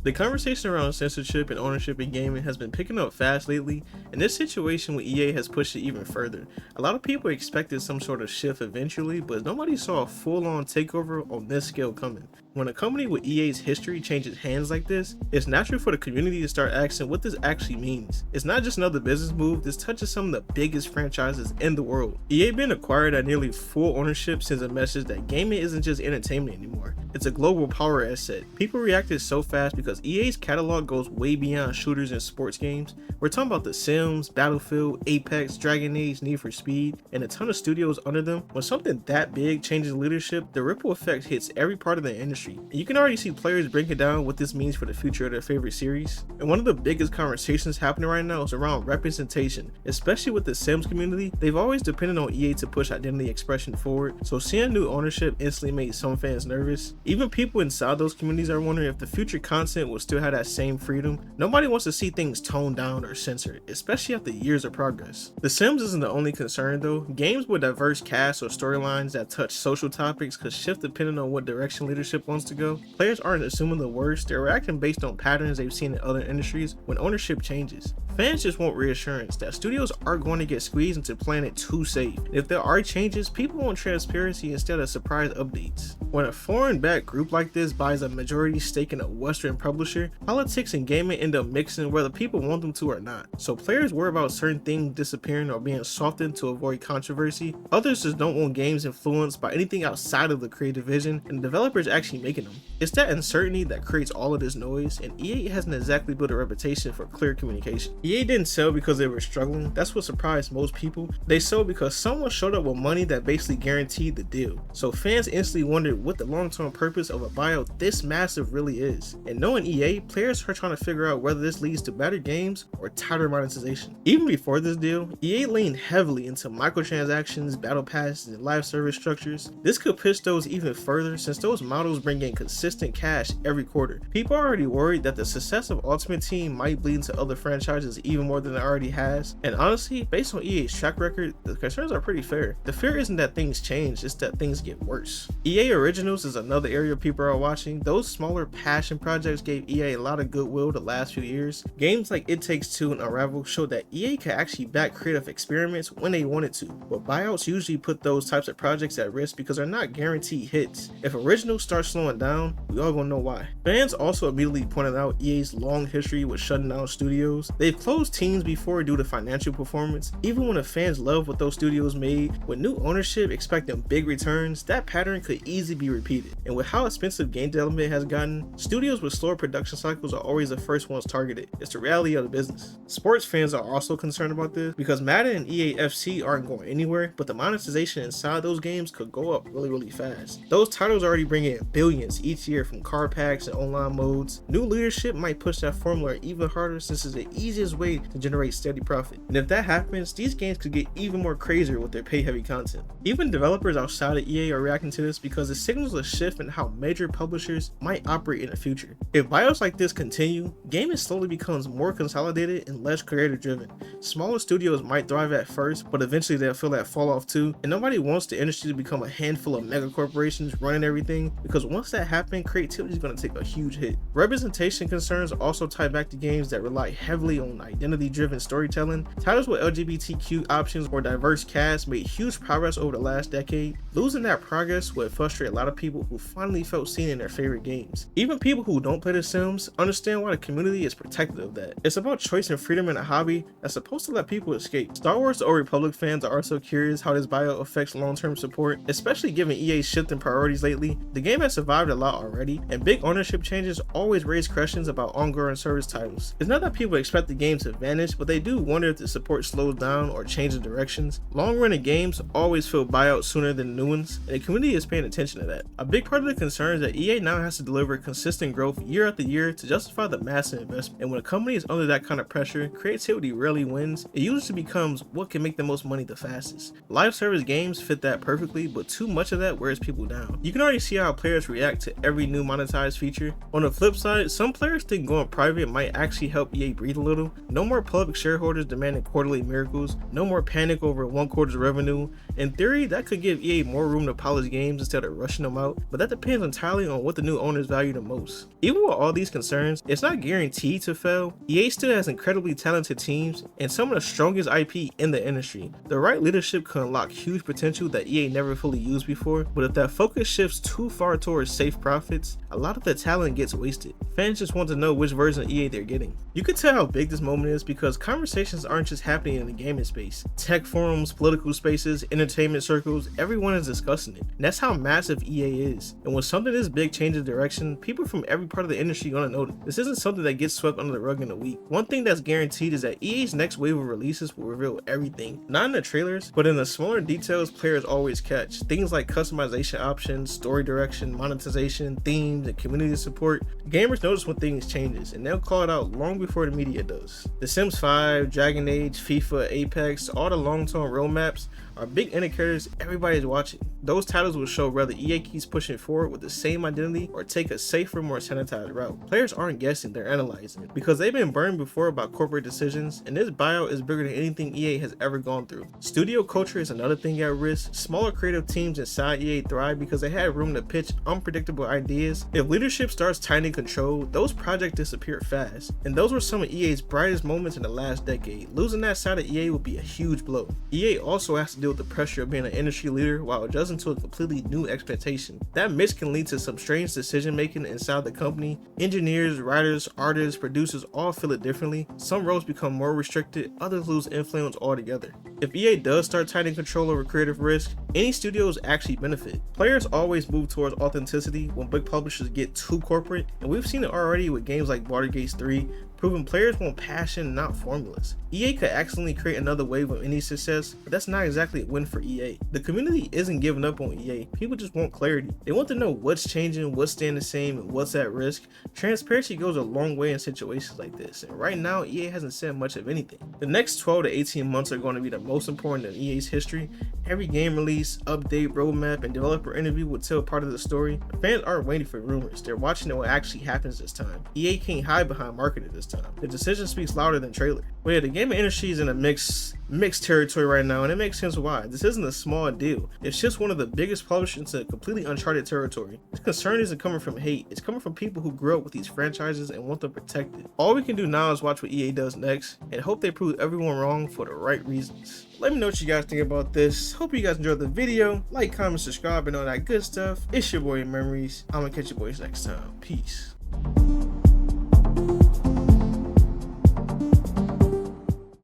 The conversation around censorship and ownership in gaming has been picking up fast lately, and this situation with EA has pushed it even further. A lot of people expected some sort of shift eventually, but nobody saw a full-on takeover on this scale coming. When a company with EA's history changes hands like this, it's natural for the community to start asking what this actually means. It's not just another business move, this touches some of the biggest franchises in the world. EA being acquired at nearly full ownership sends a message that gaming isn't just entertainment anymore, it's a global power asset. People reacted so fast because EA's catalog goes way beyond shooters and sports games. We're talking about The Sims, Battlefield, Apex, Dragon Age, Need for Speed, and a ton of studios under them. When something that big changes leadership, the ripple effect hits every part of the industry. And you can already see players breaking down what this means for the future of their favorite series. And one of the biggest conversations happening right now is around representation, especially with the Sims community. They've always depended on EA to push identity expression forward, so seeing new ownership instantly made some fans nervous. Even people inside those communities are wondering if the future content will still have that same freedom. Nobody wants to see things toned down or censored, especially after years of progress. The Sims isn't the only concern though. Games with diverse casts or storylines that touch social topics could shift depending on what direction leadership wants to go. Players aren't assuming the worst, they're reacting based on patterns they've seen in other industries when ownership changes. Fans just want reassurance that studios aren't going to get squeezed into playing it too safe. And if there are changes, people want transparency instead of surprise updates. When a foreign-backed group like this buys a majority stake in a Western publisher, politics and gaming end up mixing whether people want them to or not. So players worry about certain things disappearing or being softened to avoid controversy. Others just don't want games influenced by anything outside of the creative vision and the developers actually making them. It's that uncertainty that creates all of this noise, and EA hasn't exactly built a reputation for clear communication. EA didn't sell because they were struggling. That's what surprised most people. They sold because someone showed up with money that basically guaranteed the deal. So fans instantly wondered what the long-term purpose of a buyout this massive really is. And knowing EA, players are trying to figure out whether this leads to better games or tighter monetization. Even before this deal, EA leaned heavily into microtransactions, battle passes, and live service structures. This could push those even further since those models bring in consistent cash every quarter. People are already worried that the success of Ultimate Team might bleed into other franchises even more than it already has. And honestly, based on EA's track record, the concerns are pretty fair. The fear isn't that things change, it's that things get worse. EA Originals is another area people are watching. Those smaller passion projects gave EA a lot of goodwill the last few years. Games like It Takes Two and Unravel showed that EA can actually back creative experiments when they wanted to, but buyouts usually put those types of projects at risk because they're not guaranteed hits. If Originals start slowing down, we all gonna know why. Fans also immediately pointed out EA's long history with shutting down studios. They've closed teams before due to financial performance. Even when the fans love what those studios made, with new ownership expecting big returns, that pattern could easily be repeated. And with how expensive game development has gotten, studios with slower production cycles are always the first ones targeted. It's the reality of the business. Sports fans are also concerned about this because Madden and EA FC aren't going anywhere, but the monetization inside those games could go up really fast. Those titles already bring in billions each year from card packs and online modes. New leadership might push that formula even harder since it's the easiest way to generate steady profit. And if that happens, these games could get even more crazier with their pay-heavy content. Even developers outside of EA are reacting to this because it signals a shift in how major publishers might operate in the future. If buyouts like this continue, gaming slowly becomes more consolidated and less creator driven. Smaller studios might thrive at first, but eventually they'll feel that fall off too, and nobody wants the industry to become a handful of mega corporations running everything, because once that happens, creativity is going to take a huge hit. Representation concerns also tie back to games that rely heavily on identity driven storytelling. Titles with LGBTQ options or diverse casts made huge progress over the last decade. Losing that progress would frustrate a lot of people who finally felt seen in their favorite games. Even people who don't play The Sims understand why the community is protective of that. It's about choice and freedom in a hobby that's supposed to let people escape. Star Wars The Old Republic fans are also curious how this buyout affects long-term support, especially given EA's shifting priorities lately. The game has survived a lot already, and big ownership changes always raise questions about ongoing service titles. It's not that people expect the game to vanish, but they do wonder if the support slows down or changes directions. Long-running games always feel buyouts sooner than new ones, and the community is paying attention to that. A big part of the concern is that EA now has to deliver consistent growth year after year to justify the massive investment, and when a company is under that kind of pressure, creativity rarely wins. It usually becomes what can make the most money the fastest. Live service games fit that perfectly, but too much of that wears people down. You can already see how players react to every new monetized feature. On the flip side, some players think going private might actually help EA breathe a little. No more public shareholders demanding quarterly miracles, no more panic over one quarter's revenue. In theory, that could give EA more room to polish games instead of rushing them out, but that depends entirely on what the new owners value the most. Even with all these concerns, it's not guaranteed to fail. EA still has incredibly talented teams and some of the strongest IP in the industry. The right leadership can unlock huge potential that EA never fully used before, but if that focus shifts too far towards safe profits, a lot of the talent gets wasted. Fans just want to know which version of EA they're getting. You can tell how big this moment is because conversations aren't just happening in the gaming space. Tech forums, political spaces, entertainment circles, everyone is discussing it. And that's how massive EA is. And when something this big changes direction, people from every part of the industry are gonna notice. This isn't something that gets swept under the rug in a week. One thing that's guaranteed is that EA's next wave of releases will reveal everything. Not in the trailers, but in the smaller details players always catch. Things like customization options, story direction, monetization, themes, and community support. Gamers notice when things changes, and they'll call it out long before the media does. The Sims 5, Dragon Age, FIFA, Apex, all the long-term roadmaps are big indicators everybody's watching. Those titles will show whether EA keeps pushing forward with the same identity or take a safer, more sanitized route. Players aren't guessing, they're analyzing. Because they've been burned before about corporate decisions, and this buyout is bigger than anything EA has ever gone through. Studio culture is another thing at risk. Smaller creative teams inside EA thrive because they had room to pitch unpredictable ideas. If leadership starts tightening control, those projects disappear fast. And those were some of EA's brightest moments in the last decade. Losing that side of EA would be a huge blow. EA also has to deal with the pressure of being an industry leader while adjusting to a completely new expectation. That mix can lead to some strange decision making inside the company. Engineers, writers, artists, producers all feel it differently. Some roles become more restricted, others lose influence altogether. If EA does start tightening control over creative risk, any studios actually benefit. Players always move towards authenticity when big publishers get too corporate, and we've seen it already with games like Baldur's Gate 3, proving players want passion, not formulas. EA could accidentally create another wave of any success, but that's not exactly a win for EA. The community isn't giving up on EA, people just want clarity. They want to know what's changing, what's staying the same, and what's at risk. Transparency goes a long way in situations like this, and right now EA hasn't said much of anything. The next 12 to 18 months are going to be the most important in EA's history. Every game release, update, roadmap, and developer interview will tell part of the story. Fans aren't waiting for rumors, they're watching what actually happens this time. EA can't hide behind marketing this time. The decision speaks louder than trailer. But yeah, the gaming industry is in a mixed territory right now, and it makes sense why. This isn't a small deal. It's just one of the biggest publishers into completely uncharted territory. This concern isn't coming from hate, it's coming from people who grew up with these franchises and want them protected. All we can do now is watch what EA does next and hope they prove everyone wrong for the right reasons. Let me know what you guys think about this. Hope you guys enjoyed the video. Like, comment, subscribe, and all that good stuff. It's your boy Memories. I'm gonna catch you boys next time. Peace.